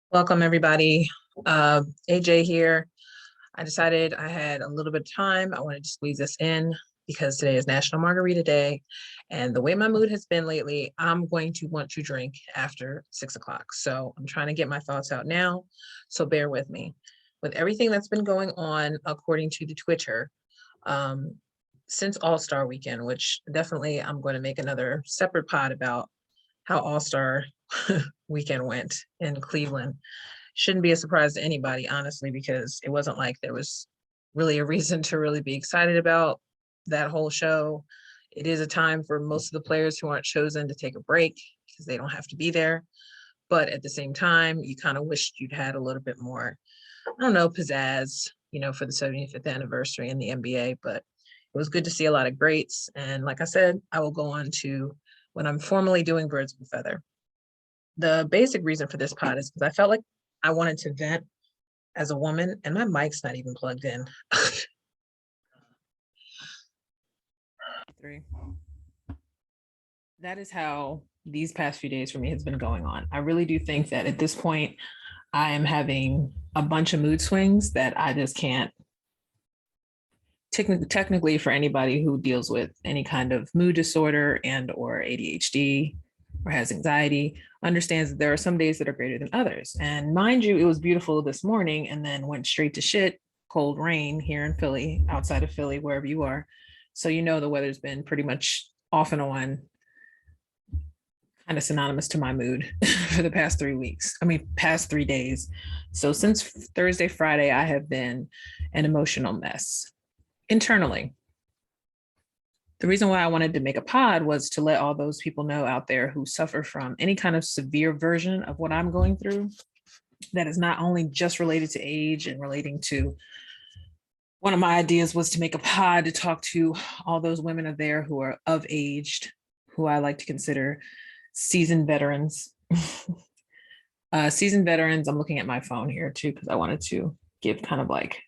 Welcome, everybody. AJ here. I decided I had a little bit of time. I wanted to squeeze this in because today is National Margarita Day. And the way my mood has been lately, I'm going to want to drink after 6 o'clock. So I'm trying to get my thoughts out now. So bear with me. With everything that's been going on, according to the Twitter, um, since All-Star Weekend, which definitely I'm going to make another separate pod about how All-Star Weekend went in Cleveland. Shouldn't be a surprise to anybody, honestly, because it wasn't like there was really a reason to really be excited about that whole show. It is a time for most of the players who aren't chosen to take a break because they don't have to be there. But at the same time, you kind of wished you'd had a little bit more, I don't know, pizzazz, for the 75th anniversary in the NBA. But it was good to see a lot of greats. And like I said, I will go on to when I'm formally doing Birds of a Feather. The basic reason for this pod is because I felt like I wanted to vent as a woman, and my mic's not even plugged in. Three. That is how these past few days for me has been going on. I really do think that at this point, I am having a bunch of mood swings that I just can't. Technically, for anybody who deals with any kind of mood disorder and or ADHD or has anxiety, understands that there are some days that are greater than others. And mind you, it was beautiful this morning and then went straight to shit, cold rain here in Philly, outside of Philly, wherever you are. So the weather's been pretty much off and on, kind of synonymous to my mood for the past 3 weeks. Past 3 days. So since Thursday, Friday, I have been an emotional mess internally. The reason why I wanted to make a pod was to let all those people know out there who suffer from any kind of severe version of what I'm going through, that is not only just related to age and relating to, one of my ideas was to make a pod to talk to all those women out there who are of age, who I like to consider seasoned veterans. Seasoned veterans, I'm looking at my phone here too, because I wanted to give kind of like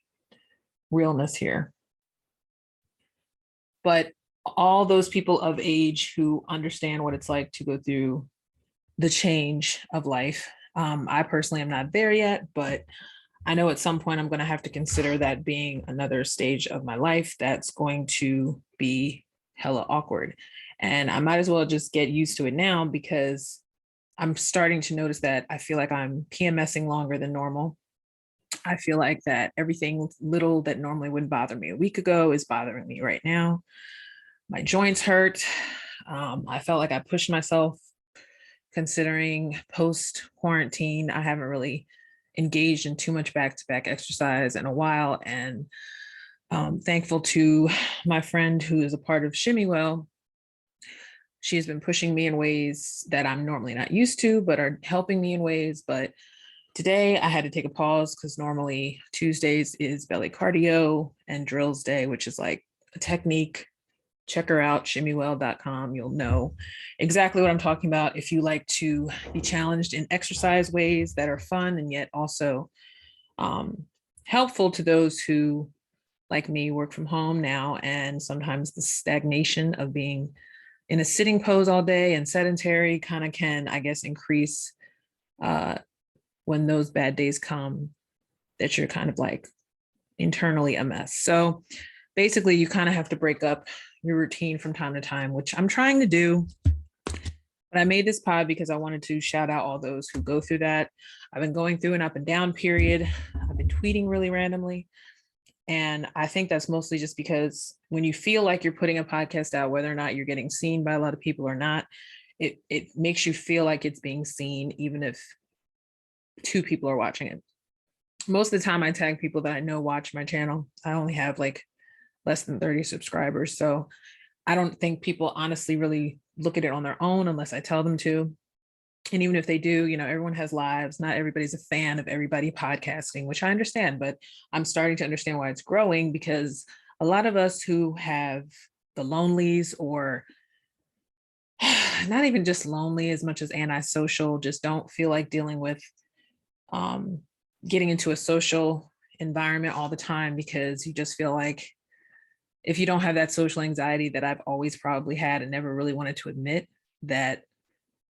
realness here. But all those people of age who understand what it's like to go through the change of life. I personally am not there yet, but I know at some point I'm going to have to consider that being another stage of my life that's going to be hella awkward. And I might as well just get used to it now, because I'm starting to notice that I feel like I'm PMSing longer than normal. I feel like that everything little that normally wouldn't bother me a week ago is bothering me right now. My joints hurt. I felt like I pushed myself, considering post quarantine, I haven't really engaged in too much back-to-back exercise in a while. And thankful to my friend who is a part of Shimmywell. She has been pushing me in ways that I'm normally not used to, but are helping me in ways. But today I had to take a pause because normally Tuesdays is belly cardio and drills day, which is like a technique. Check her out, shimmywell.com. You'll know exactly what I'm talking about if you like to be challenged in exercise ways that are fun and yet also helpful to those who, like me, work from home now. And sometimes the stagnation of being in a sitting pose all day and sedentary kind of can, I guess, increase when those bad days come, that you're kind of like internally a mess. So basically, you kind of have to break up your routine from time to time, which I'm trying to do. But I made this pod because I wanted to shout out all those who go through that. I've been going through an up and down period. I've been tweeting really randomly. And I think that's mostly just because when you feel like you're putting a podcast out, whether or not you're getting seen by a lot of people or not, it makes you feel like it's being seen, even if 2 people are watching it. Most of the time I tag people that I know watch my channel. I only have like less than 30 subscribers. So I don't think people honestly really look at it on their own unless I tell them to. And even if they do, everyone has lives. Not everybody's a fan of everybody podcasting, which I understand, but I'm starting to understand why it's growing, because a lot of us who have the lonelies, or not even just lonely as much as antisocial, just don't feel like dealing with getting into a social environment all the time, because you just feel like if you don't have that social anxiety that I've always probably had and never really wanted to admit, that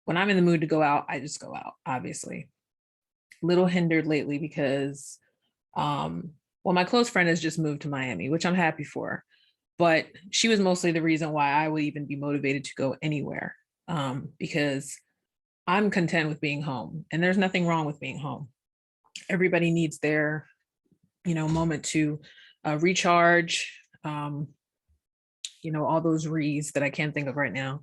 when I'm in the mood to go out, I just go out, obviously. little hindered lately because, well, my close friend has just moved to Miami, which I'm happy for, but she was mostly the reason why I would even be motivated to go anywhere, because I'm content with being home, and there's nothing wrong with being home. Everybody needs their, moment to recharge. All those re's that I can't think of right now.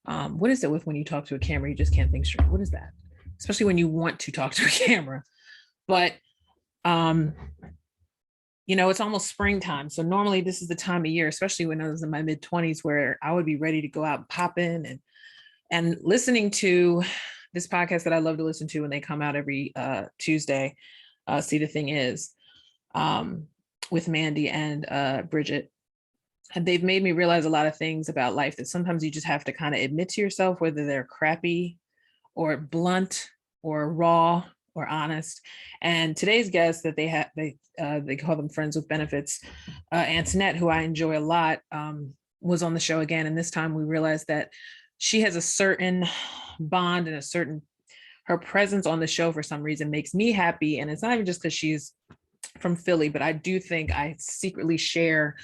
What is it with when you talk to a camera, you just can't think straight? What is that? Especially when you want to talk to a camera. But it's almost springtime. So normally this is the time of year, especially when I was in my mid-20s, where I would be ready to go out and pop in and listening to this podcast that I love to listen to when they come out every Tuesday. See, the thing is, with Mandy and Bridget. And they've made me realize a lot of things about life that sometimes you just have to kind of admit to yourself, whether they're crappy or blunt or raw or honest. And today's guest that they call them friends with benefits, Antoinette, who I enjoy a lot, was on the show again. And this time we realized that she has a certain bond and her presence on the show for some reason makes me happy. And it's not even just because she's from Philly, but I do think I secretly share,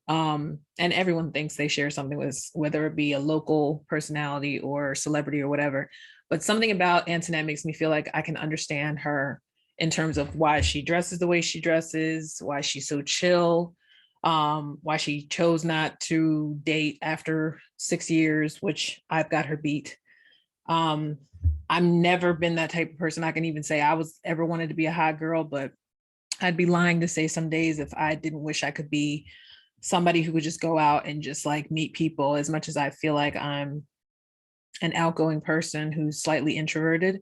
and everyone thinks they share something with, whether it be a local personality or celebrity or whatever, but something about Antoinette makes me feel like I can understand her in terms of why she dresses the way she dresses, why she's so chill, why she chose not to date after 6 years, which I've got her beat. I've never been that type of person. I can even say I was ever wanted to be a hot girl, but I'd be lying to say some days if I didn't wish I could be somebody who would just go out and just like meet people. As much as I feel like I'm an outgoing person who's slightly introverted.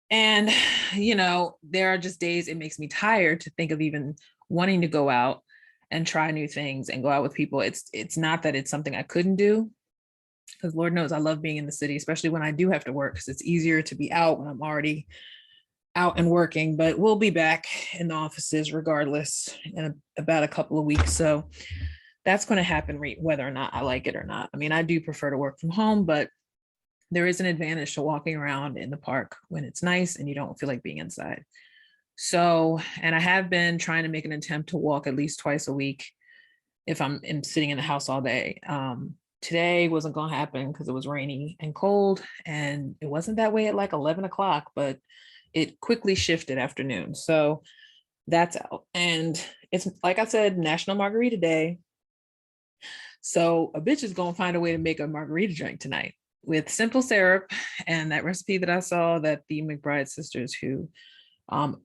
And, there are just days it makes me tired to think of even wanting to go out and try new things and go out with people. It's not that it's something I couldn't do, because Lord knows I love being in the city, especially when I do have to work, because it's easier to be out when I'm already out and working. But we'll be back in the offices regardless in about a couple of weeks. So that's going to happen whether or not I like it or not. I mean, I do prefer to work from home, but there is an advantage to walking around in the park when it's nice and you don't feel like being inside. So, and I have been trying to make an attempt to walk at least twice a week if I'm sitting in the house all day. Today wasn't going to happen because it was rainy and cold, and it wasn't that way at like 11 o'clock, but it quickly shifted afternoon. So that's out. And it's, like I said, National Margarita Day. So a bitch is going to find a way to make a margarita drink tonight with simple syrup and that recipe that I saw that the McBride sisters, who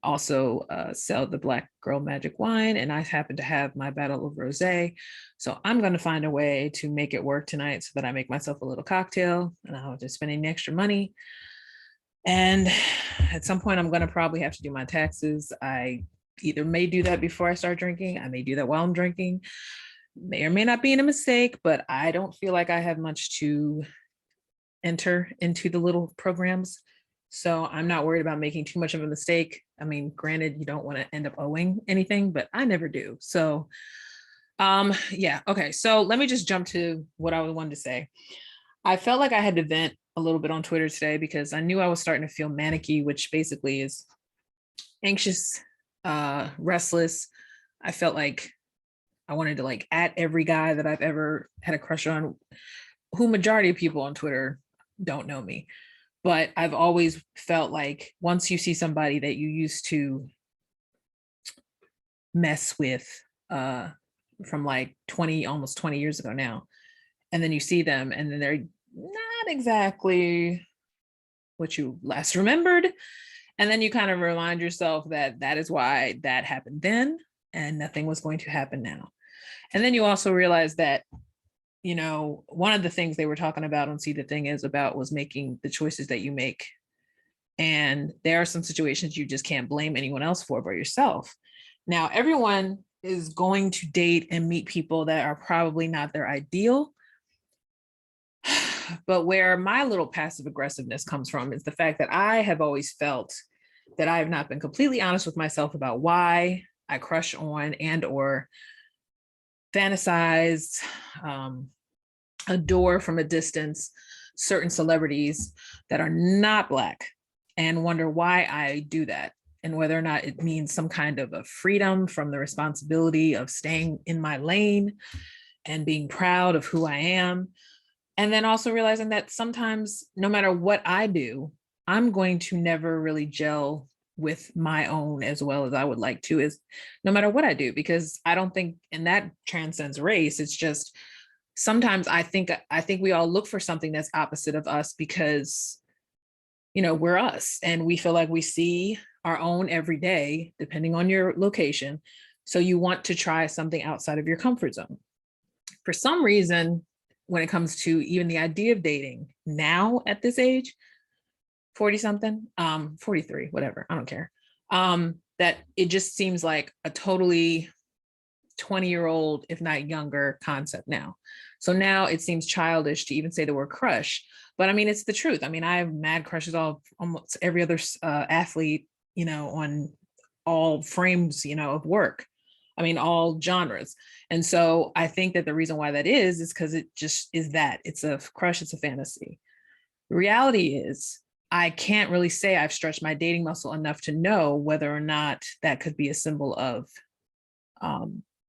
also sell the Black Girl Magic wine, and I happen to have my bottle of rosé. So I'm going to find a way to make it work tonight so that I make myself a little cocktail and I'll just spend any extra money. And at some point, I'm going to probably have to do my taxes. I either may do that before I start drinking. I may do that while I'm drinking. May or may not be a mistake, but I don't feel like I have much to enter into the little programs. So I'm not worried about making too much of a mistake. I mean, granted, you don't want to end up owing anything, but I never do. So yeah. Okay. So let me just jump to what I wanted to say. I felt like I had to vent a little bit on Twitter today because I knew I was starting to feel manicky, which basically is anxious, restless. I felt like I wanted to like at every guy that I've ever had a crush on, who majority of people on Twitter don't know me. But I've always felt like once you see somebody that you used to mess with from like almost 20 years ago now, and then you see them and then they're not exactly what you last remembered. And then you kind of remind yourself that that is why that happened then and nothing was going to happen now. And then you also realize that, one of the things they were talking about on See the Thing Is about was making the choices that you make. And there are some situations you just can't blame anyone else for but yourself. Now, everyone is going to date and meet people that are probably not their ideal. But where my little passive aggressiveness comes from is the fact that I have always felt that I have not been completely honest with myself about why I crush on and or fantasize, adore from a distance certain celebrities that are not Black. and wonder why I do that, and whether or not it means some kind of a freedom from the responsibility of staying in my lane and being proud of who I am. And then also realizing that sometimes, no matter what I do, I'm going to never really gel with my own as well as I would like to, is no matter what I do, because I don't think, and that transcends race. It's just sometimes I think we all look for something that's opposite of us because, we're us and we feel like we see our own every day, depending on your location. So you want to try something outside of your comfort zone. For some reason, when it comes to even the idea of dating now at this age, 40 something, 43, whatever, I don't care. That it just seems like a totally 20-year-old, if not younger, concept now. So now it seems childish to even say the word crush. But I mean, it's the truth. I mean, I have mad crushes all almost every other athlete, on all frames, of work. I mean, all genres. And so I think that the reason why that is because it just is that it's a crush, it's a fantasy. The reality is, I can't really say I've stretched my dating muscle enough to know whether or not that could be a symbol of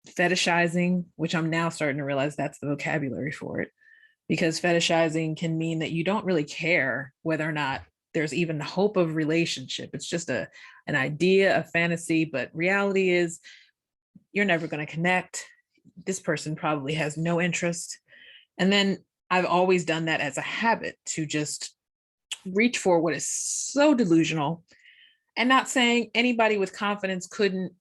fetishizing, which I'm now starting to realize that's the vocabulary for it, because fetishizing can mean that you don't really care whether or not there's even hope of relationship. It's just an idea, a fantasy, but reality is you're never going to connect. This person probably has no interest. And then I've always done that as a habit, to just reach for what is so delusional. And not saying anybody with confidence couldn't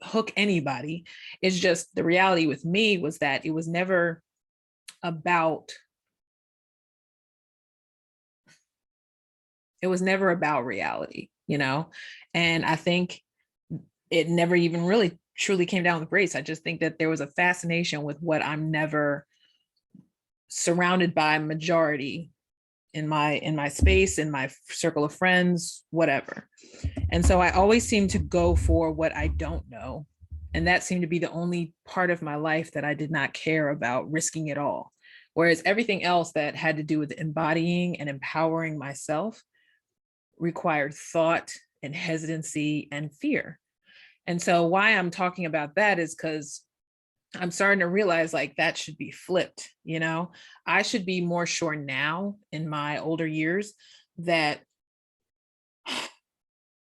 hook anybody. It's just the reality with me was that it was never about reality, and I think it never even really truly came down with race. I just think that there was a fascination with what I'm never surrounded by majority in my space, in my circle of friends, whatever. And so I always seem to go for what I don't know. And that seemed to be the only part of my life that I did not care about risking it all. Whereas everything else that had to do with embodying and empowering myself required thought and hesitancy and fear. And so why I'm talking about that is because I'm starting to realize like that should be flipped. I should be more sure now in my older years that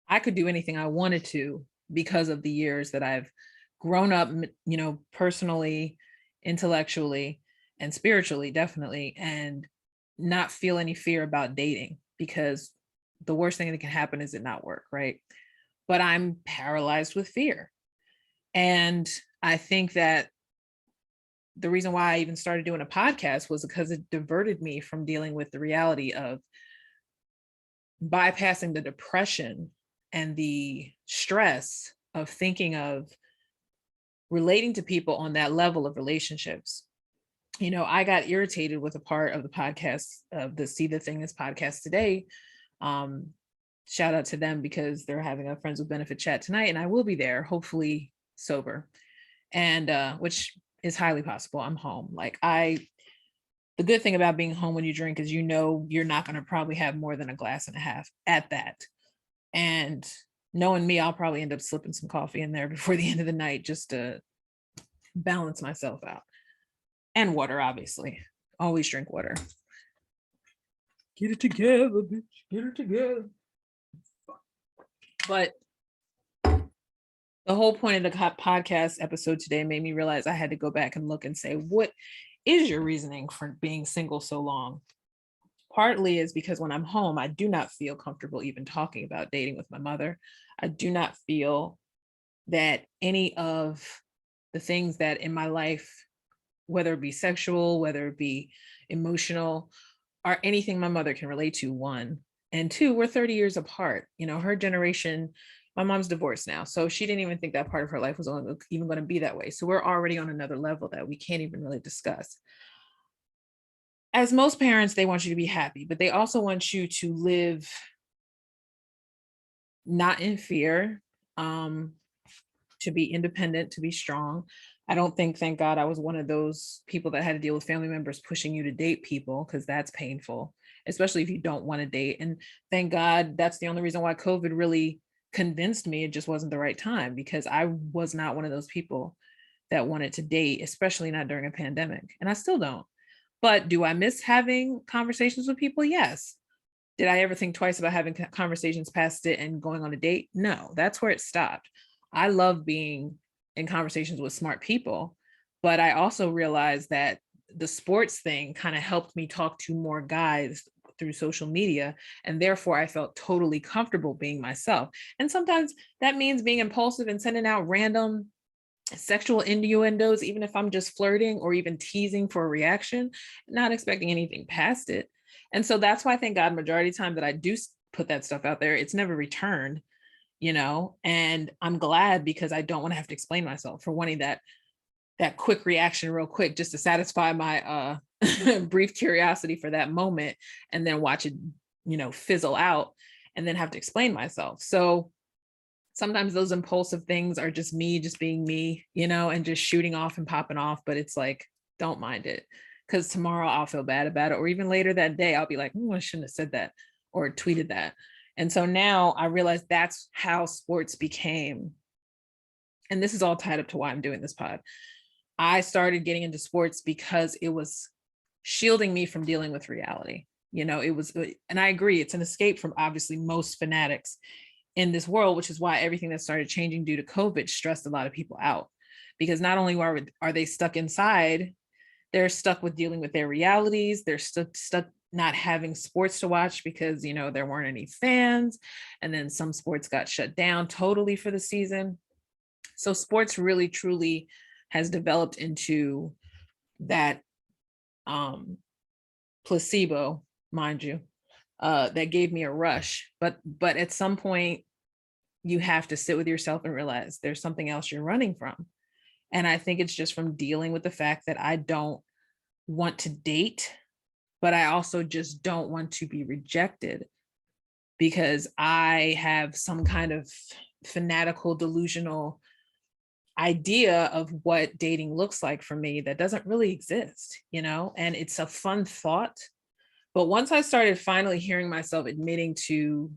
I could do anything I wanted to because of the years that I've grown up, personally, intellectually, and spiritually, definitely, and not feel any fear about dating, because the worst thing that can happen is it not work, right? But I'm paralyzed with fear. And I think that the reason why I even started doing a podcast was because it diverted me from dealing with the reality of bypassing the depression and the stress of thinking of relating to people on that level of relationships. I got irritated with a part of the podcast of the See the Thing Is podcast today. Shout out to them because they're having a Friends with Benefit chat tonight, and I will be there, hopefully sober, and which is highly possible. I'm home. The good thing about being home when you drink is you're not going to probably have more than a glass and a half at that. And knowing me, I'll probably end up slipping some coffee in there before the end of the night just to balance myself out. And water, obviously. Always drink water. Get it together, bitch. Get it together. But the whole point of the podcast episode today made me realize I had to go back and look and say, what is your reasoning for being single so long? Partly is because when I'm home, I do not feel comfortable even talking about dating with my mother. I do not feel that any of the things that in my life, whether it be sexual, whether it be emotional, are anything my mother can relate to, one. And two, we're 30 years apart. Her generation, my mom's divorced now, so she didn't even think that part of her life was even going to be that way. So we're already on another level that we can't even really discuss. As most parents, they want you to be happy, but they also want you to live not in fear, to be independent, to be strong. I don't think, thank God, I was one of those people that had to deal with family members pushing you to date people, because that's painful. especially if you don't want to date. And thank God that's the only reason why COVID really convinced me it just wasn't the right time, because I was not one of those people that wanted to date, especially not during a pandemic. And I still don't. But do I miss having conversations with people? Yes. Did I ever think twice about having conversations past it and going on a date? No, that's where it stopped. I love being in conversations with smart people, but I also realized that the sports thing kind of helped me talk to more guys through social media. And therefore, I felt totally comfortable being myself. And sometimes that means being impulsive and sending out random sexual innuendos, even if I'm just flirting or even teasing for a reaction, not expecting anything past it. And so that's why, thank God, majority of the time that I do put that stuff out there, it's never returned, and I'm glad, because I don't want to have to explain myself for wanting that quick reaction real quick just to satisfy my brief curiosity for that moment, and then watch it, fizzle out, and then have to explain myself. So sometimes those impulsive things are just me just being me, and just shooting off and popping off. But it's like, don't mind it, because tomorrow I'll feel bad about it. Or even later that day, I'll be like, I shouldn't have said that or tweeted that. And so now I realize that's how sports became. And this is all tied up to why I'm doing this pod. I started getting into sports because it was shielding me from dealing with reality. It was, and I agree, it's an escape from obviously most fanatics in this world, which is why everything that started changing due to COVID stressed a lot of people out, because not only are they stuck inside, they're stuck with dealing with their realities. They're stuck not having sports to watch because, there weren't any fans. And then some sports got shut down totally for the season. So sports really, truly has developed into that placebo, mind you, that gave me a rush. But at some point, you have to sit with yourself and realize there's something else you're running from. And I think it's just from dealing with the fact that I don't want to date, but I also just don't want to be rejected, because I have some kind of fanatical, delusional idea of what dating looks like for me that doesn't really exist, and it's a fun thought. But once I started finally hearing myself admitting to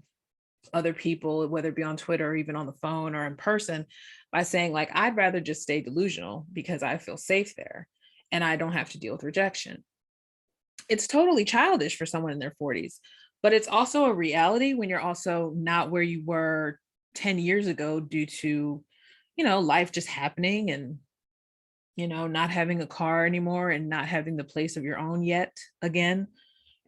other people, whether it be on Twitter or even on the phone or in person, by saying like, I'd rather just stay delusional because I feel safe there and I don't have to deal with rejection. It's totally childish for someone in their 40s, but it's also a reality when you're also not where you were 10 years ago due to, life just happening, and, not having a car anymore and not having the place of your own yet again.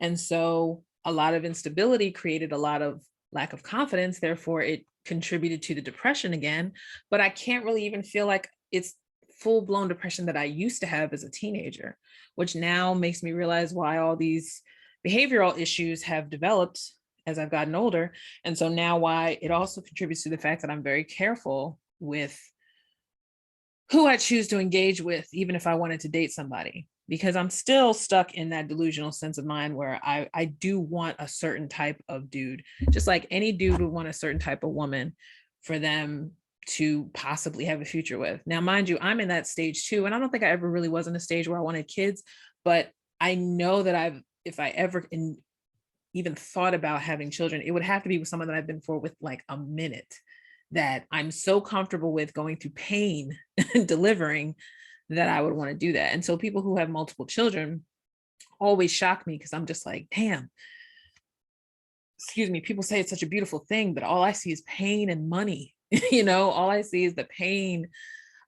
And so a lot of instability created a lot of lack of confidence. Therefore, it contributed to the depression again. But I can't really even feel like it's full-blown depression that I used to have as a teenager, which now makes me realize why all these behavioral issues have developed as I've gotten older. And so now why it also contributes to the fact that I'm very careful with who I choose to engage with, even if I wanted to date somebody, because I'm still stuck in that delusional sense of mind where I do want a certain type of dude, just like any dude would want a certain type of woman for them to possibly have a future with. Now, mind you, I'm in that stage too. And I don't think I ever really was in a stage where I wanted kids, but I know that if I ever even thought about having children, it would have to be with someone that I've been for with like a minute, that I'm so comfortable with going through pain and delivering, that I would want to do that. And so people who have multiple children always shock me, because I'm just like, damn, excuse me, people say it's such a beautiful thing, but all I see is pain and money. All I see is the pain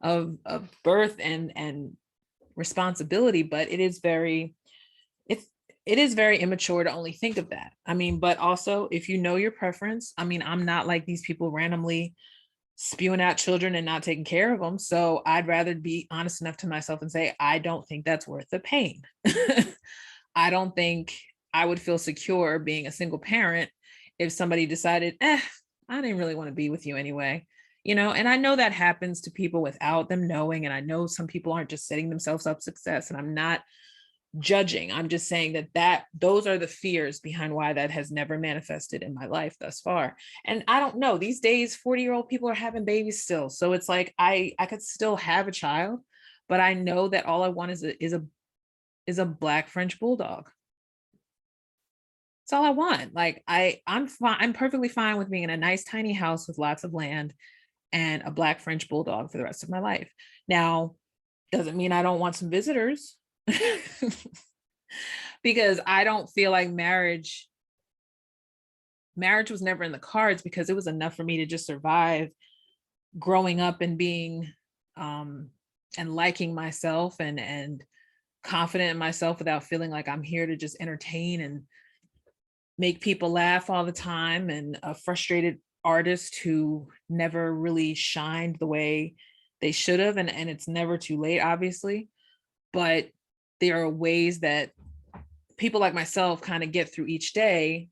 of birth and responsibility. But it is very immature to only think of that. I mean, but also if you know your preference, I mean, I'm not like these people randomly spewing out children and not taking care of them. So I'd rather be honest enough to myself and say, I don't think that's worth the pain. I don't think I would feel secure being a single parent if somebody decided, I didn't really want to be with you anyway. And I know that happens to people without them knowing. And I know some people aren't just setting themselves up success, and I'm not judging. I'm just saying that those are the fears behind why that has never manifested in my life thus far. And I don't know, these days 40-year-old people are having babies still, so it's like I could still have a child, but I know that all I want is a black French bulldog. That's all I want. Like I'm fine. I'm perfectly fine with being in a nice tiny house with lots of land and a black French bulldog for the rest of my life. Now, doesn't mean I don't want some visitors because I don't feel like marriage was never in the cards because it was enough for me to just survive growing up and being and liking myself and confident in myself without feeling like I'm here to just entertain and make people laugh all the time, and a frustrated artist who never really shined the way they should have. And it's never too late, obviously, but there are ways that people like myself kind of get through each day.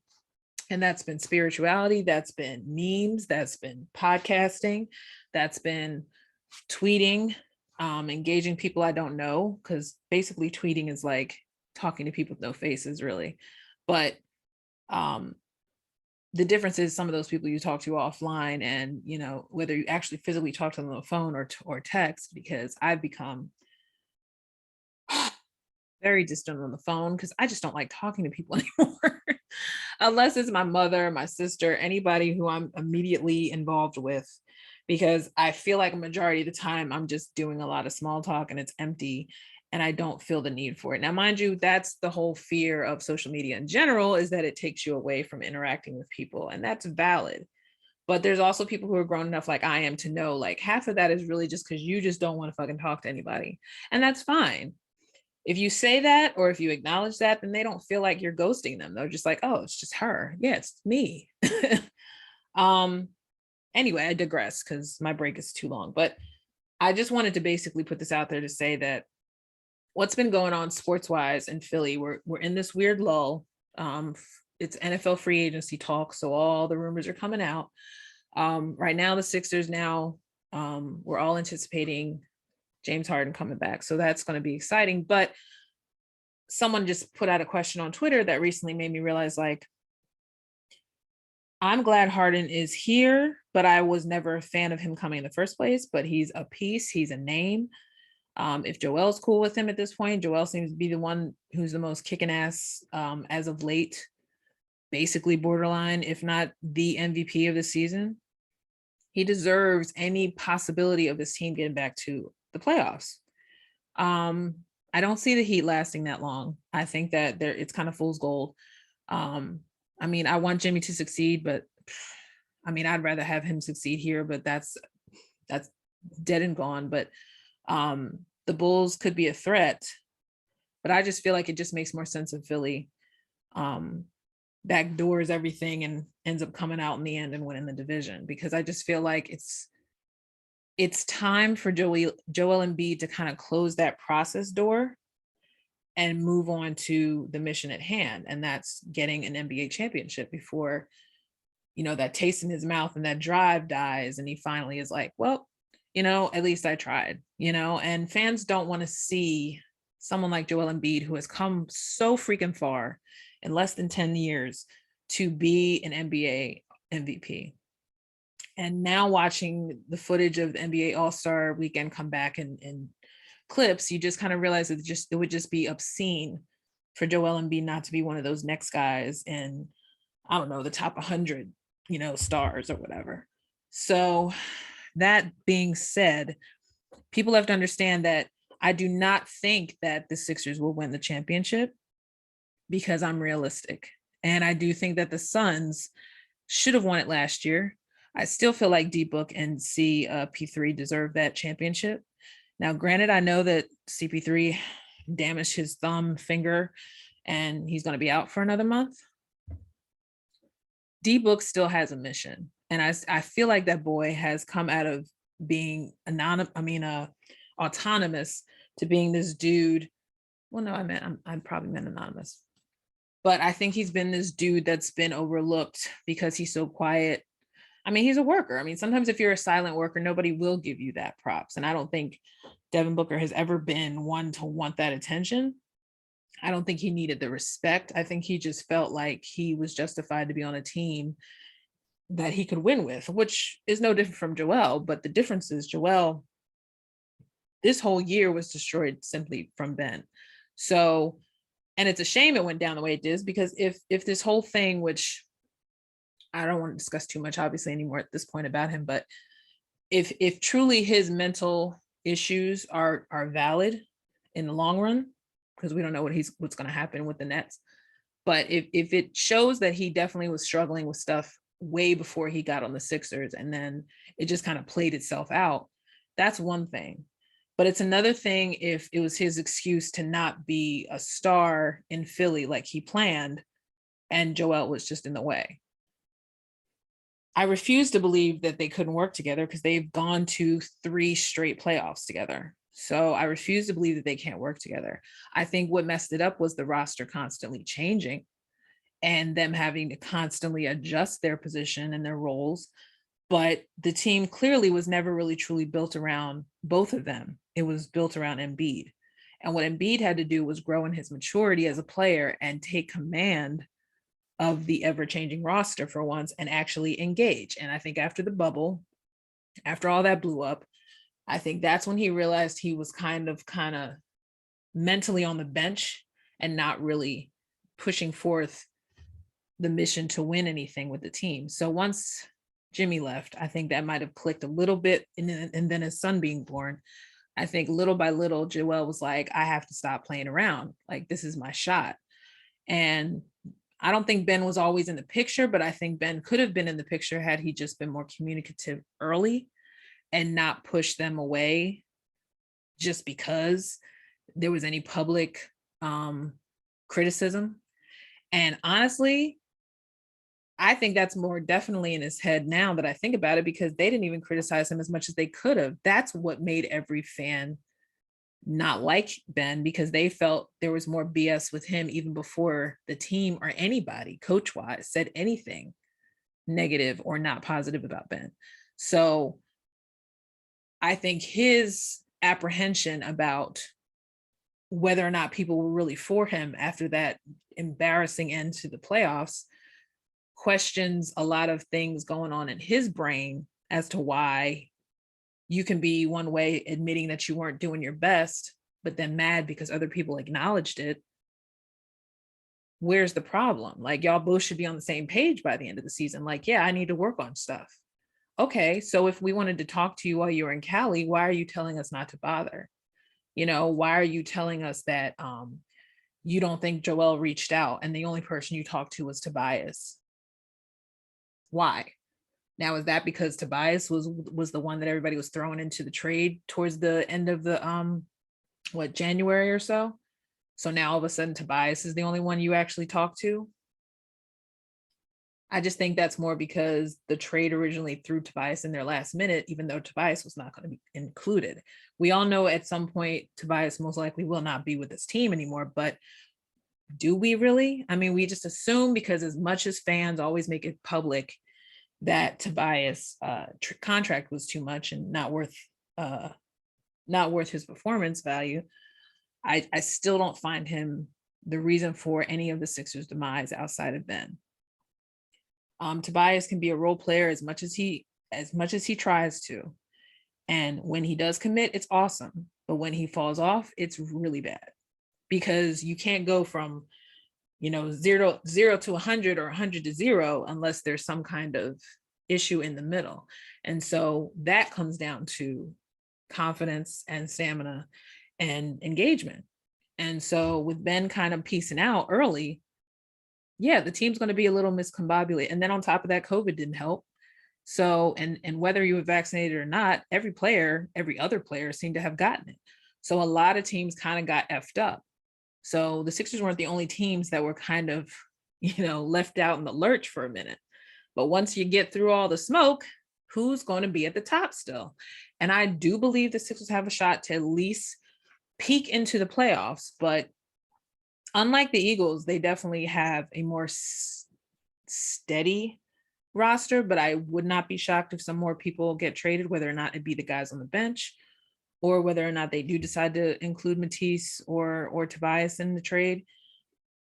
And that's been spirituality, that's been memes, that's been podcasting, that's been tweeting, engaging people I don't know, because basically tweeting is like talking to people with no faces, really. But the difference is some of those people you talk to offline, and whether you actually physically talk to them on the phone or text, because I've become very distant on the phone because I just don't like talking to people anymore. Unless it's my mother, my sister, anybody who I'm immediately involved with, because I feel like a majority of the time I'm just doing a lot of small talk and it's empty and I don't feel the need for it. Now, mind you, that's the whole fear of social media in general, is that it takes you away from interacting with people, and that's valid. But there's also people who are grown enough like I am to know like half of that is really just because you just don't want to fucking talk to anybody. And that's fine. If you say that, or if you acknowledge that, then they don't feel like you're ghosting them. They're just like, oh, it's just her. Yeah, it's me. Anyway, I digress because my break is too long. But I just wanted to basically put this out there to say that what's been going on sports wise in Philly, we're in this weird lull. It's NFL free agency talk, so all the rumors are coming out. Right now, the Sixers we're all anticipating James Harden coming back. So that's going to be exciting. But someone just put out a question on Twitter that recently made me realize, like, I'm glad Harden is here, but I was never a fan of him coming in the first place. But he's a piece, he's a name. If Joel's cool with him at this point, Joel seems to be the one who's the most kicking ass as of late, basically borderline, if not the MVP of the season. He deserves any possibility of this team getting back to the playoffs. I don't see the Heat lasting that long. I think that it's kind of fool's gold. I mean, I want Jimmy to succeed, but I mean, I'd rather have him succeed here, but that's dead and gone. But the Bulls could be a threat, but I just feel like it just makes more sense in Philly. Backdoors everything and ends up coming out in the end and winning the division, because I just feel like it's time for Joel Embiid to kind of close that process door and move on to the mission at hand. And that's getting an NBA championship before, that taste in his mouth and that drive dies. And he finally is like, well, at least I tried, and fans don't want to see someone like Joel Embiid, who has come so freaking far in less than 10 years to be an NBA MVP. And now watching the footage of the NBA All-Star weekend come back in clips, you just kind of realize that it would just be obscene for Joel Embiid not to be one of those next guys in, I don't know, the top 100, stars or whatever. So that being said, people have to understand that I do not think that the Sixers will win the championship, because I'm realistic. And I do think that the Suns should have won it last year. I still feel like D-Book and CP3 deserve that championship. Now, granted, I know that CP3 damaged his thumb finger and he's going to be out for another month. D-Book still has a mission. And I feel like that boy has come out of being autonomous to being this dude. Well, no, I probably meant anonymous. But I think he's been this dude that's been overlooked because he's so quiet. I mean, he's a worker. I mean, sometimes if you're a silent worker, nobody will give you that props. And I don't think Devin Booker has ever been one to want that attention. I don't think he needed the respect. I think he just felt like he was justified to be on a team that he could win with, which is no different from Joel. But the difference is Joel, this whole year was destroyed simply from Ben. So, And it's a shame it went down the way it did, because if this whole thing, which I don't want to discuss too much obviously anymore at this point about him, but if truly his mental issues are valid in the long run, because we don't know what's going to happen with the Nets, but if it shows that he definitely was struggling with stuff way before he got on the Sixers, and then it just kind of played itself out, that's one thing. But it's another thing if it was his excuse to not be a star in Philly like he planned, and Joel was just in the way. I refuse to believe that they couldn't work together, because they've gone to 3 straight playoffs together. So I refuse to believe that they can't work together. I think what messed it up was the roster constantly changing and them having to constantly adjust their position and their roles. But the team clearly was never really truly built around both of them. It was built around Embiid. And what Embiid had to do was grow in his maturity as a player and take command of the ever-changing roster for once and actually engage. And I think after the bubble, after all that blew up, I think that's when he realized he was kind of mentally on the bench and not really pushing forth the mission to win anything with the team. So once Jimmy left, I think that might have clicked a little bit. And then his son being born, I think little by little, Joel was like, I have to stop playing around. Like, this is my shot. And I don't think Ben was always in the picture, but I think Ben could have been in the picture had he just been more communicative early and not push them away just because there was any public criticism. And honestly, I think that's more definitely in his head now that I think about it, because they didn't even criticize him as much as they could have. That's what made every fan not like Ben, because they felt there was more BS with him even before the team or anybody coach wise said anything negative or not positive about Ben. So I think his apprehension about whether or not people were really for him after that embarrassing end to the playoffs questions a lot of things going on in his brain as to why you can be one way admitting that you weren't doing your best, but then mad because other people acknowledged it. Where's the problem? Like, y'all both should be on the same page by the end of the season. Like, yeah, I need to work on stuff. Okay, so if we wanted to talk to you while you were in Cali, why are you telling us not to bother? You know, why are you telling us that you don't think Joel reached out and the only person you talked to was Tobias? Why? Now, is that because Tobias was the one that everybody was throwing into the trade towards the end of the January or so? So now all of a sudden Tobias is the only one you actually talk to? I just think that's more because the trade originally threw Tobias in there last minute, even though Tobias was not going to be included. We all know at some point Tobias most likely will not be with this team anymore, but do we really? I mean, we just assume, because as much as fans always make it public that Tobias contract was too much and not worth his performance value, I still don't find him the reason for any of the Sixers' demise outside of Ben. Tobias can be a role player as much as he tries to, and when he does commit, it's awesome. But when he falls off, it's really bad, because you can't go from 0 to 100 or 100 to 0 unless there's some kind of issue in the middle. And so that comes down to confidence and stamina and engagement. And so with Ben kind of piecing out early, yeah, the team's going to be a little miscombobulated. And then on top of that, COVID didn't help. So, and whether you were vaccinated or not, every other player seemed to have gotten it. So a lot of teams kind of got effed up. So the Sixers weren't the only teams that were kind of, left out in the lurch for a minute. But once you get through all the smoke, who's going to be at the top still? And I do believe the Sixers have a shot to at least peek into the playoffs. But unlike the Eagles, they definitely have a more steady roster. But I would not be shocked if some more people get traded, whether or not it be the guys on the bench, or whether or not they do decide to include Matisse or Tobias in the trade.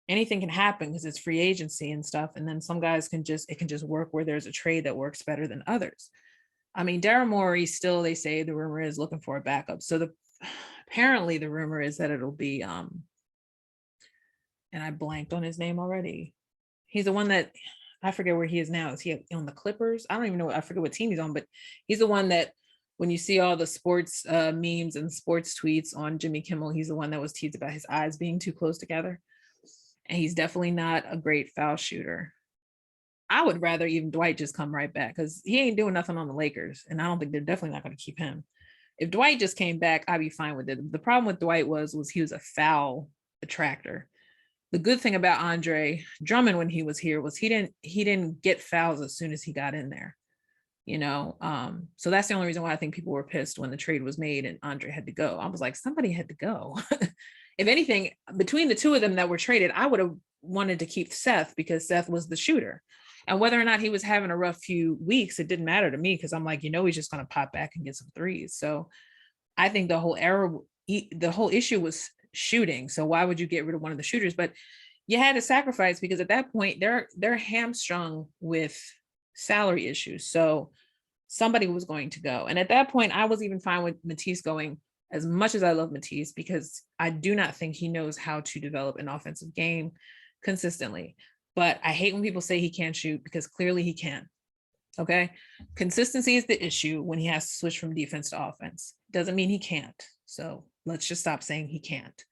Anything can happen because it's free agency and stuff. And then some guys it can just work where there's a trade that works better than others. I mean, Daryl Morey still, they say the rumor is looking for a backup. So apparently the rumor is that it'll be and I blanked on his name already. He's the one that, I forget where he is now. Is he on the Clippers? I don't even know. I forget what team he's on, but he's the one that when you see all the sports memes and sports tweets on Jimmy Kimmel, he's the one that was teased about his eyes being too close together. And he's definitely not a great foul shooter. I would rather even Dwight just come right back because he ain't doing nothing on the Lakers. And I don't think they're definitely not going to keep him. If Dwight just came back, I'd be fine with it. The problem with Dwight was he was a foul attractor. The good thing about Andre Drummond when he was here was he didn't get fouls as soon as he got in there, you know. So that's the only reason why I think people were pissed when the trade was made and Andre had to go. I was like, somebody had to go. If anything, between the two of them that were traded, I would have wanted to keep Seth because Seth was the shooter. And whether or not he was having a rough few weeks, it didn't matter to me because I'm like, he's just going to pop back and get some threes. So I think the whole issue was shooting. So why would you get rid of one of the shooters? But you had to sacrifice because at that point they're hamstrung with salary issues. So somebody was going to go. And at that point, I was even fine with Matisse going, as much as I love Matisse, because I do not think he knows how to develop an offensive game consistently. But I hate when people say he can't shoot because clearly he can. Okay. Consistency is the issue when he has to switch from defense to offense. Doesn't mean he can't. So let's just stop saying he can't.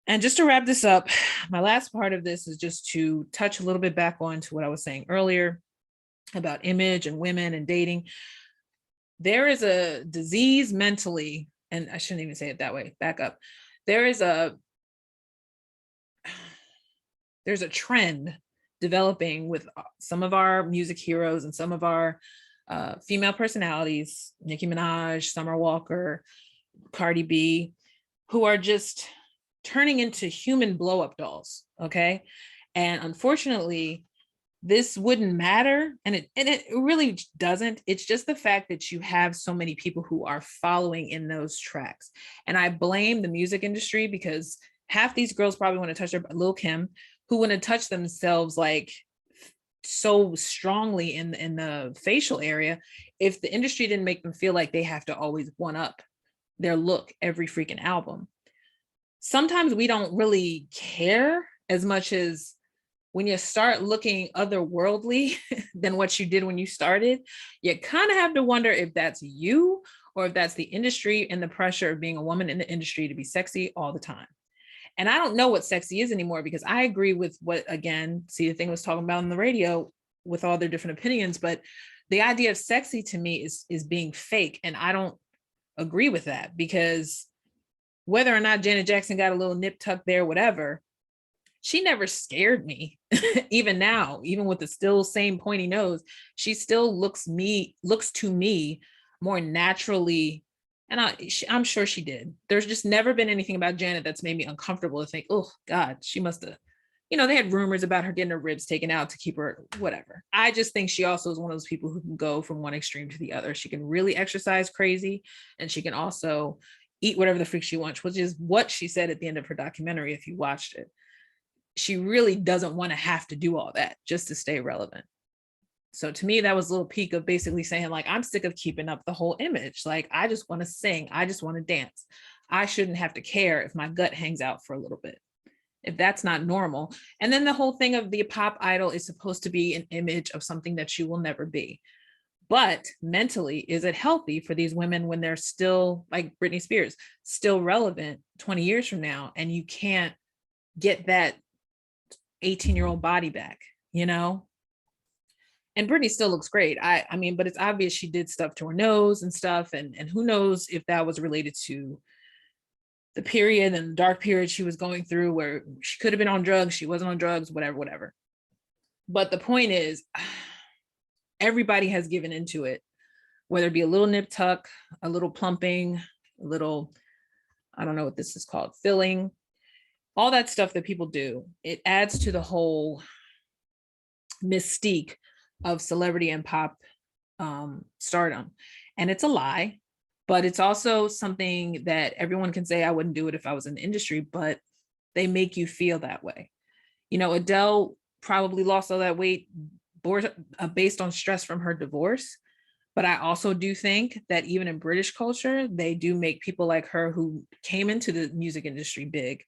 And just to wrap this up, my last part of this is just to touch a little bit back on to what I was saying earlier about image and women and dating. There is a disease mentally, and I shouldn't even say it that way, back up. There's a trend developing with some of our music heroes and some of our female personalities, Nicki Minaj, Summer Walker, Cardi B, who are just turning into human blow-up dolls, okay? And unfortunately, this wouldn't matter, and it really doesn't. It's just the fact that you have so many people who are following in those tracks. And I blame the music industry because half these girls probably want to touch their Lil' Kim, who want to touch themselves like so strongly in the facial area. If the industry didn't make them feel like they have to always one up their look every freaking album. Sometimes we don't really care as much as when you start looking otherworldly than what you did when you started, you kind of have to wonder if that's you or if that's the industry and the pressure of being a woman in the industry to be sexy all the time. And I don't know what sexy is anymore because I agree with what, again, see the thing was talking about on the radio with all their different opinions, but the idea of sexy to me is being fake. And I don't agree with that because whether or not Janet Jackson got a little nip tuck there, whatever, she never scared me. Even now, even with the still same pointy nose, she still looks to me more naturally. And I'm sure she did. There's just never been anything about Janet that's made me uncomfortable to think, oh God, she must have, they had rumors about her getting her ribs taken out to keep her, whatever. I just think she also is one of those people who can go from one extreme to the other. She can really exercise crazy and she can also eat whatever the freak she wants, which is what she said at the end of her documentary, if you watched it. She really doesn't want to have to do all that just to stay relevant. So to me, that was a little peak of basically saying, like, I'm sick of keeping up the whole image. Like, I just want to sing. I just want to dance. I shouldn't have to care if my gut hangs out for a little bit, if that's not normal. And then the whole thing of the pop idol is supposed to be an image of something that you will never be. But mentally, is it healthy for these women when they're still, like Britney Spears, still relevant 20 years from now, and you can't get that 18-year-old body back, And Britney still looks great. I mean, but it's obvious she did stuff to her nose and stuff. And who knows if that was related to the period and the dark period she was going through where she could have been on drugs. She wasn't on drugs, whatever. But the point is, everybody has given into it, whether it be a little nip tuck, a little plumping, a little, I don't know what this is called, filling, all that stuff that people do. It adds to the whole mystique of celebrity and pop stardom. And it's a lie, but it's also something that everyone can say, I wouldn't do it if I was in the industry, but they make you feel that way. Adele probably lost all that weight based on stress from her divorce. But I also do think that even in British culture, they do make people like her who came into the music industry big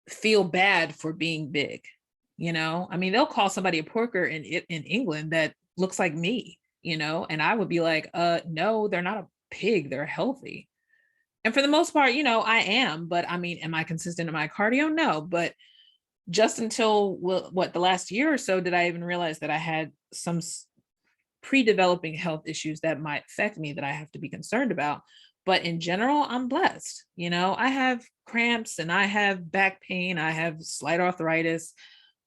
feel bad for being big. I mean, they'll call somebody a porker in England that looks like me, and I would be like, no, they're not a pig, they're healthy. And for the most part, I am, but I mean, am I consistent in my cardio? No, but just until what the last year or so did I even realize that I had some pre-developing health issues that might affect me that I have to be concerned about. But in general, I'm blessed. I have cramps and I have back pain, I have slight arthritis,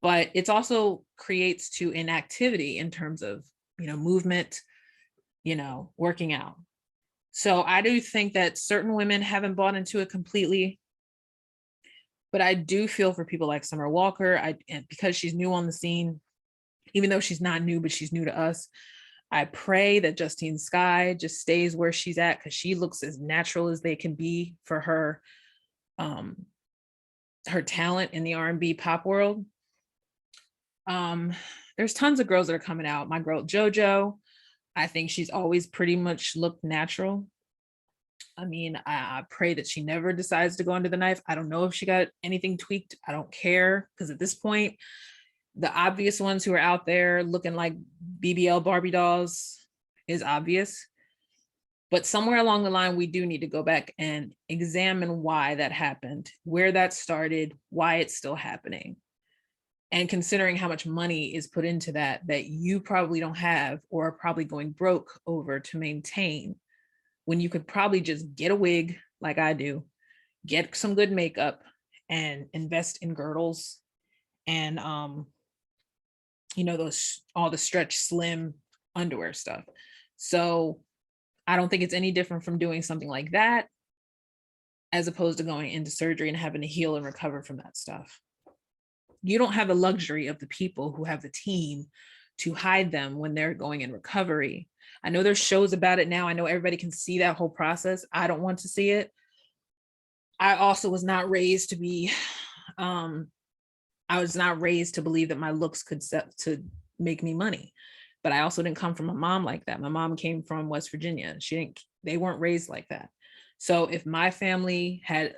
but it's also creates to inactivity in terms of, movement, working out. So I do think that certain women haven't bought into it completely, but I do feel for people like Summer Walker. And because she's new on the scene, even though she's not new, but she's new to us. I pray that Justine Skye just stays where she's at, because she looks as natural as they can be for her talent in the R&B pop world. There's tons of girls that are coming out. My girl JoJo, I think she's always pretty much looked natural. I mean, I pray that she never decides to go under the knife. I don't know if she got anything tweaked. I don't care, because at this point, the obvious ones who are out there looking like BBL Barbie dolls is obvious. But somewhere along the line, we do need to go back and examine why that happened, where that started, why it's still happening. And considering how much money is put into that you probably don't have, or are probably going broke over to maintain, when you could probably just get a wig like I do, get some good makeup, and invest in girdles and those all the stretch slim underwear stuff. So I don't think it's any different from doing something like that, as opposed to going into surgery and having to heal and recover from that stuff. You don't have the luxury of the people who have the team to hide them when they're going in recovery. I know there's shows about it now. I know everybody can see that whole process. I don't want to see it. I also was not raised to be I was not raised to believe that my looks could set to make me money. But I also didn't come from a mom like that. My mom came from West Virginia. They weren't raised like that. So if my family had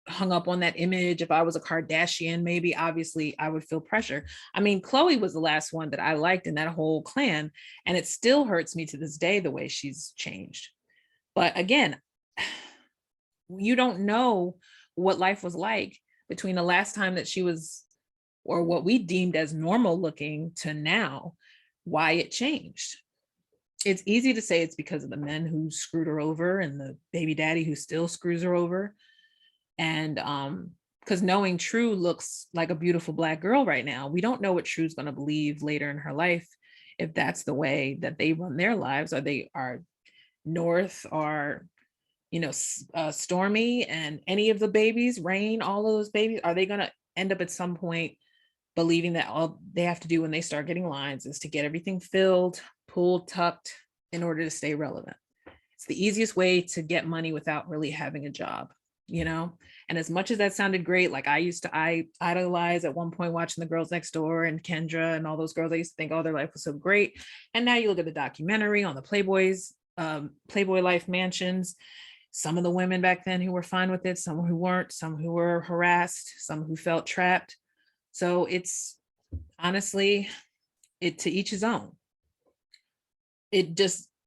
hung up on that image, if I was a Kardashian, maybe obviously I would feel pressure. I mean, Khloe was the last one that I liked in that whole clan, and it still hurts me to this day the way she's changed. But again, you don't know what life was like between the last time that she was, or what we deemed as normal looking, to now, why it changed. It's easy to say it's because of the men who screwed her over and the baby daddy who still screws her over. And because knowing True looks like a beautiful Black girl right now, we don't know what True's going to believe later in her life, if that's the way that they run their lives, or they are North, or Stormy, and any of the babies, Rain, all of those babies, are they going to end up at some point believing that all they have to do when they start getting lines is to get everything filled, pulled, tucked in order to stay relevant? It's the easiest way to get money without really having a job, And as much as that sounded great, like I idolize at one point watching The Girls Next Door and Kendra and all those girls, I used to think, oh, their life was so great. And now you look at the documentary on the Playboy Life mansions. Some of the women back then who were fine with it, some who weren't, some who were harassed, some who felt trapped. So it's honestly, to each his own.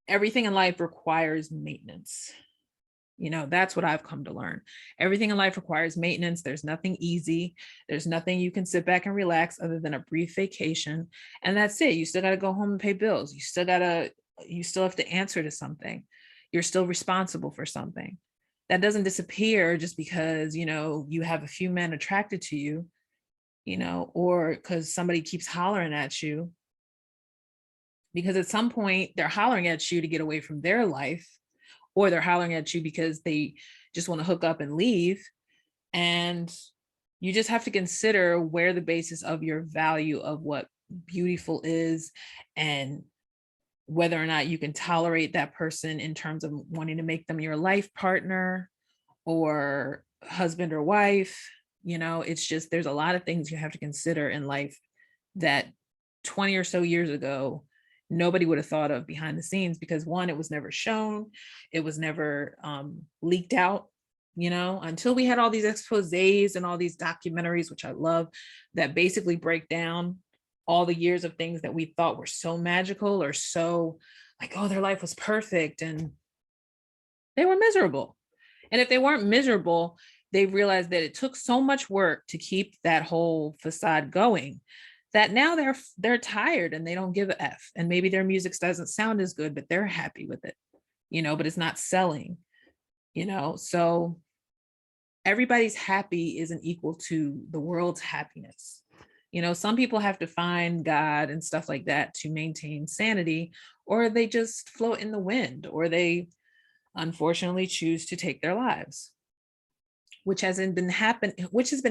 Everything in life requires maintenance. That's what I've come to learn. Everything in life requires maintenance. There's nothing easy. There's nothing you can sit back and relax other than a brief vacation. And that's it. You still got to go home and pay bills. You still have to answer to something. You're still responsible for something. That doesn't disappear just because, you have a few men attracted to you, or because somebody keeps hollering at you. Because at some point they're hollering at you to get away from their life, or they're hollering at you because they just want to hook up and leave. And you just have to consider where the basis of your value of what beautiful is, and whether or not you can tolerate that person in terms of wanting to make them your life partner or husband or wife. It's just, there's a lot of things you have to consider in life that 20 or so years ago, nobody would have thought of behind the scenes, because one, it was never shown, it was never leaked out. until we had all these exposés and all these documentaries, which I love, that basically break down all the years of things that we thought were so magical or so like, oh, their life was perfect, and they were miserable. And if they weren't miserable, they realized that it took so much work to keep that whole facade going that now they're tired and they don't give a F. And maybe their music doesn't sound as good, but they're happy with it, but it's not selling, so everybody's happy isn't equal to the world's happiness. Some people have to find God and stuff like that to maintain sanity, or they just float in the wind, or they unfortunately choose to take their lives, which has been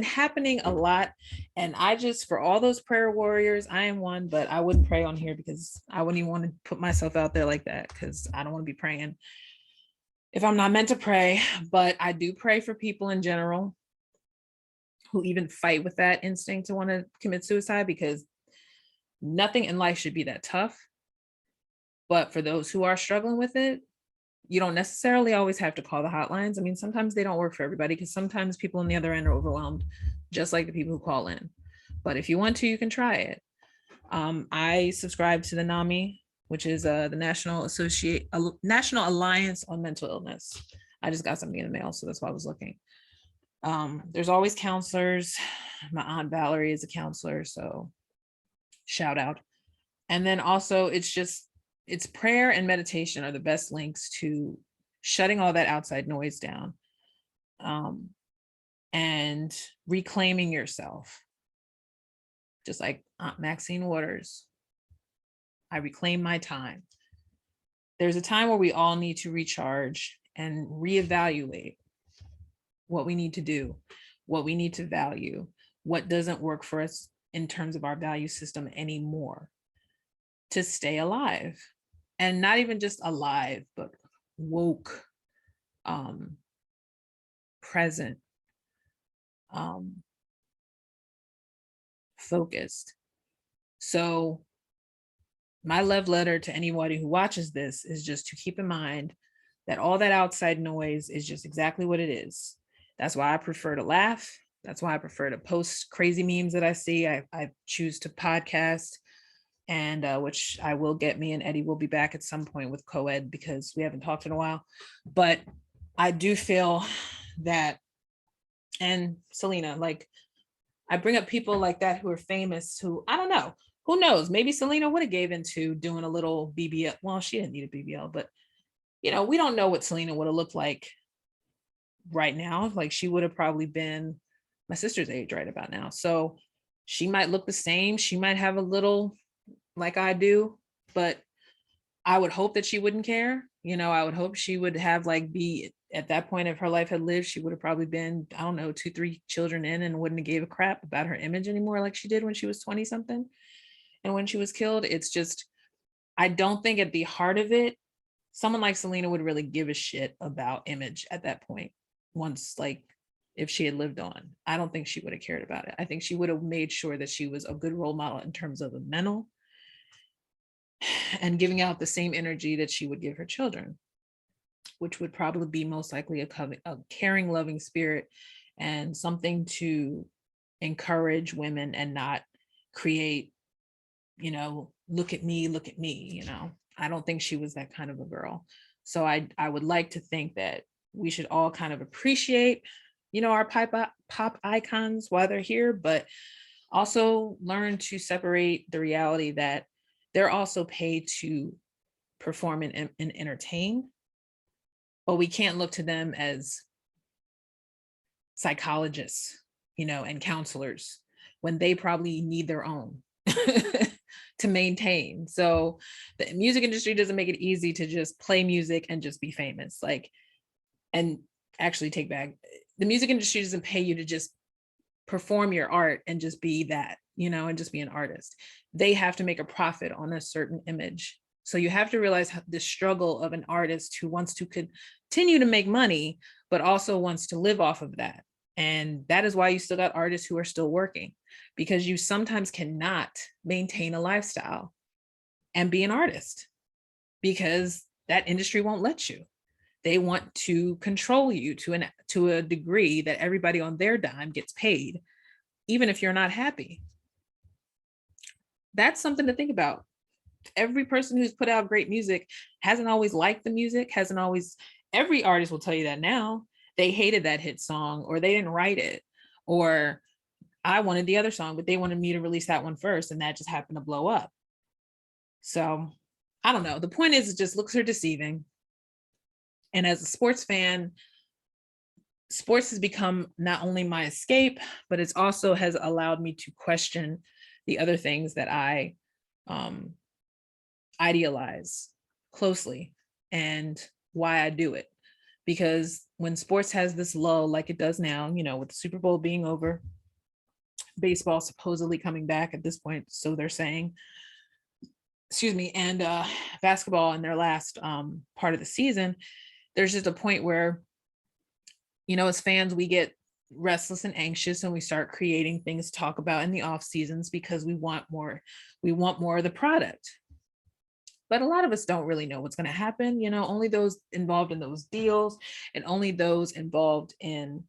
happening a lot. And I just, for all those prayer warriors, I am one, but I wouldn't pray on here because I wouldn't even want to put myself out there like that, because I don't want to be praying if I'm not meant to pray. But I do pray for people in general who even fight with that instinct to want to commit suicide, because nothing in life should be that tough. But for those who are struggling with it, you don't necessarily always have to call the hotlines. I mean, sometimes they don't work for everybody, because sometimes people on the other end are overwhelmed, just like the people who call in. But if you want to, you can try it. I subscribe to the NAMI, which is the National Alliance on Mental Illness. I just got something in the mail, so that's why I was looking. There's always counselors. My Aunt Valerie is a counselor, so shout out. And then also it's prayer and meditation are the best links to shutting all that outside noise down, and reclaiming yourself. Just like Aunt Maxine Waters, I reclaim my time. There's a time where we all need to recharge and reevaluate what we need to do, what we need to value, what doesn't work for us in terms of our value system anymore, to stay alive. And not even just alive, but woke, present, focused. So my love letter to anybody who watches this is just to keep in mind that all that outside noise is just exactly what it is. That's why I prefer to laugh. That's why I prefer to post crazy memes that I see. I choose to podcast, and which I will get. Me and Eddie will be back at some point with co-ed, because we haven't talked in a while. But I do feel that, and Selena, like, I bring up people like that who are famous, who, I don't know, who knows, maybe Selena would have gave into doing a little BBL. Well, she didn't need a BBL, but we don't know what Selena would have looked like right now. Like, she would have probably been my sister's age right about now. So she might look the same. She might have a little like I do, but I would hope that she wouldn't care. I would hope she would have be at that point, if her life had lived, she would have probably been, I don't know, 2-3 children in, and wouldn't have gave a crap about her image anymore, like she did when she was 20 something. And when she was killed, it's just, I don't think at the heart of it, someone like Selena would really give a shit about image at that point. Once, if she had lived on, I don't think she would have cared about it. I think she would have made sure that she was a good role model in terms of the mental, and giving out the same energy that she would give her children, which would probably be most likely a caring, loving spirit, and something to encourage women and not create, look at me. I don't think she was that kind of a girl. So I would like to think that we should all kind of appreciate, our pop icons while they're here, but also learn to separate the reality that they're also paid to perform and entertain, but we can't look to them as psychologists, and counselors, when they probably need their own to maintain. So the music industry doesn't make it easy to just play music and just be famous. And actually take back, the music industry doesn't pay you to just perform your art and just be that, and just be an artist. They have to make a profit on a certain image. So you have to realize the struggle of an artist who wants to continue to make money, but also wants to live off of that. And that is why you still got artists who are still working, because you sometimes cannot maintain a lifestyle and be an artist, because that industry won't let you. They want to control you to a degree that everybody on their dime gets paid, even if you're not happy. That's something to think about. Every person who's put out great music hasn't always liked the music, hasn't always, every artist will tell you that now. They hated that hit song, or they didn't write it, or I wanted the other song, but they wanted me to release that one first, and that just happened to blow up. So I don't know. The point is, it just looks are deceiving. And as a sports fan, sports has become not only my escape, but it's also has allowed me to question the other things that I idealize closely and why I do it. Because when sports has this lull like it does now, you know, with the Super Bowl being over, baseball supposedly coming back at this point, so they're saying, excuse me, and basketball in their last part of the season, there's just a point where, you know, as fans, we get restless and anxious, and we start creating things to talk about in the off seasons because we want more of the product. But a lot of us don't really know what's going to happen. You know, only those involved in those deals, and only those involved in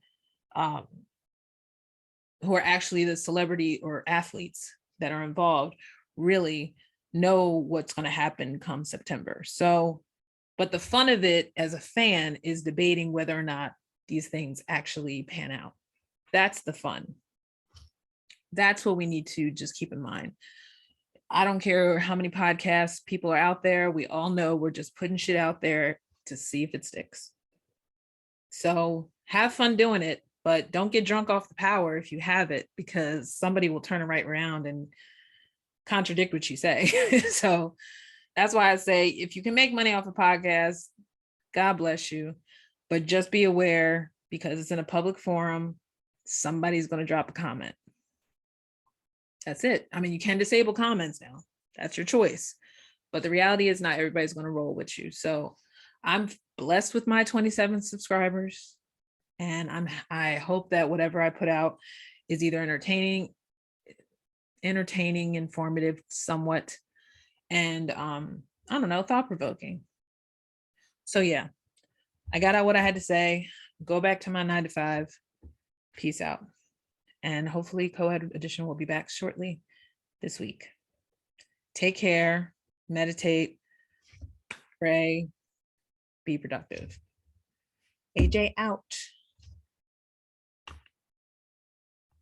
who are actually the celebrity or athletes that are involved really know what's going to happen come September. So, but the fun of it as a fan is debating whether or not these things actually pan out. That's the fun. That's what we need to just keep in mind. I don't care how many podcasts people are out there. We all know we're just putting shit out there to see if it sticks. So have fun doing it, but don't get drunk off the power if you have it, because somebody will turn it right around and contradict what you say. So that's why I say, if you can make money off a podcast, God bless you, but just be aware, because it's in a public forum, somebody's going to drop a comment. That's it. I mean, you can disable comments now. That's your choice. But the reality is not everybody's going to roll with you. So I'm blessed with my 27 subscribers. And I hope that whatever I put out is either entertaining, informative, somewhat, and I don't know, thought-provoking. So yeah, I got out what I had to say. Go back to my 9 to 5. Peace out. And hopefully Co-Ed Edition will be back shortly this week. Take care, meditate, pray, be productive. AJ out.